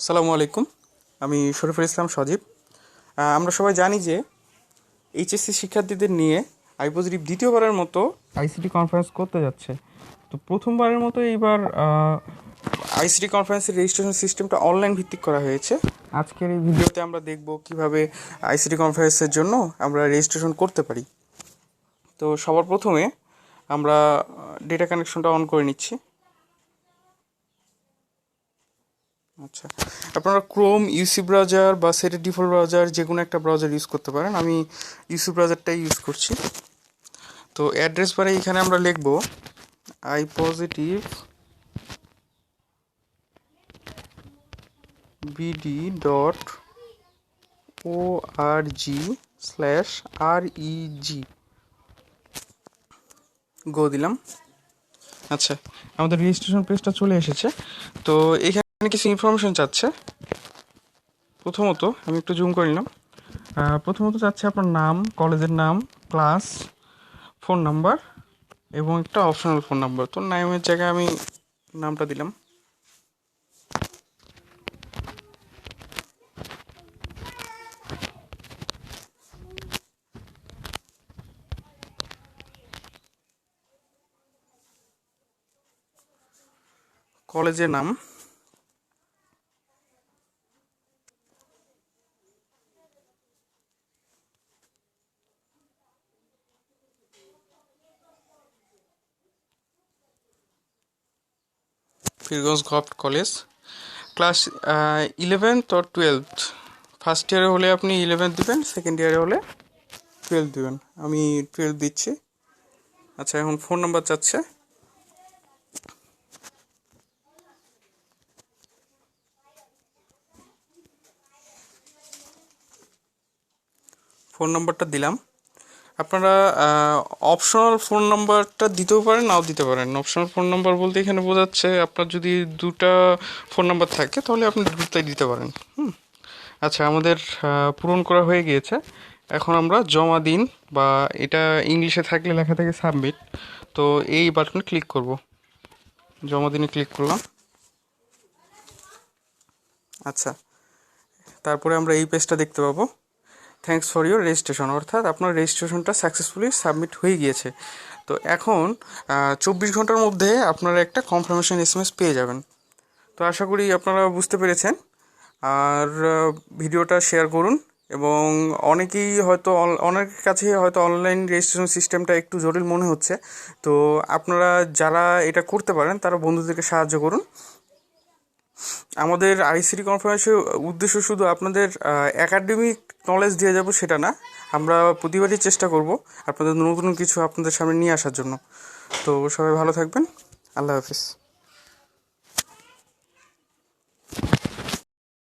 আসসালামু আলাইকুম। আমি শরীফুল ইসলাম সজীব। আমরা সবাই জানি যে এইচএসসি শিক্ষার্থীদের নিয়ে আইপজিটিভ দ্বিতীয়বারের মতো আইসিটি কনফারেন্স করতে যাচ্ছে। তো প্রথমবারের মতো এইবার আইসিটি কনফারেন্সের রেজিস্ট্রেশন সিস্টেমটা অনলাইন ভিত্তিক করা হয়েছে। আজকের এই ভিডিওতে আমরা দেখব কিভাবে আইসিটি কনফারেন্সের জন্য আমরা রেজিস্ট্রেশন করতে পারি। তো সবার প্রথমে আমরা ডেটা কানেকশনটা অন করে নিচ্ছি। আচ্ছা, আপনারা ক্রোম, ইউসি ব্রাউজার বা সেটের ডিফল্ট ব্রাউজার যে কোনো একটা ব্রাউজার ইউজ করতে পারেন। আমি ইউসি ব্রাউজারটাই ইউজ করছি। তো অ্যাড্রেস বারে এখানে আমরা লিখব আইপজিটিভ bd.org/reg গো দিলাম। আচ্ছা, আমাদের রেজিস্ট্রেশন পেজটা চলে এসেছে। তো এখানে কিছু ইনফরমেশন চাচ্ছে। প্রথমত আমি একটু জুম করে নিলাম। প্রথমত চাচ্ছে আপনার নাম, কলেজের নাম, ক্লাস, ফোন নাম্বার এবং একটা অপশনাল ফোন নাম্বার। তো নামের জায়গায় আমি নামটা দিলাম। কলেজের নাম, Pirganj government college, class 11th or 12th। First ইয়ারে হলে আপনি 11th দিবেন, সেকেন্ড ইয়ারে হলে 12 দিবেন। আমি 12 দিচ্ছি। আচ্ছা, এখন ফোন নাম্বার চাচ্ছে। ফোন নাম্বারটা দিলাম। আপনারা অপশনাল ফোন নাম্বারটা দিতেও পারেন, নাও দিতে পারেন। অপশনাল ফোন নাম্বার বলতে এখানে বোঝাচ্ছে আপনার যদি দুটা ফোন নাম্বার থাকে তাহলে আপনি দুটাই দিতে পারেন। আচ্ছা, আমাদের পূরণ করা হয়ে গিয়েছে। এখন আমরা জমা দিন, বা এটা ইংলিশে থাকলে লেখা থাকে সাবমিট, তো এই বাটনে ক্লিক করব। জমা দিনে ক্লিক করলাম। আচ্ছা, তারপরে আমরা এই পেজটা দেখতে পাবো, থ্যাঙ্কস ফর ইউর রেজিস্ট্রেশন, অর্থাৎ আপনার রেজিস্ট্রেশনটা সাকসেসফুলি সাবমিট হয়ে গিয়েছে। তো এখন 24 ঘন্টার মধ্যে আপনারা একটা কনফার্মেশন এসএমএস পেয়ে যাবেন। তো আশা করি আপনারা বুঝতে পেরেছেন। আর ভিডিওটা শেয়ার করুন, এবং অনেকের কাছে হয়তো অনলাইন রেজিস্ট্রেশন সিস্টেমটা একটু জটিল মনে হচ্ছে। তো আপনারা যারা এটা করতে পারেন তারা বন্ধুদেরকে সাহায্য করুন। আমাদের আইসিটি কনফারেন্সের উদ্দেশ্য শুধু আপনাদের একাডেমিক নলেজ দিয়ে যাব সেটা না, আমরা প্রতিবারই চেষ্টা করব আপনাদের নতুন কিছু আপনাদের সামনে নিয়ে আসার জন্য। তো সবাই ভালো থাকবেন। আল্লাহ হাফিজ।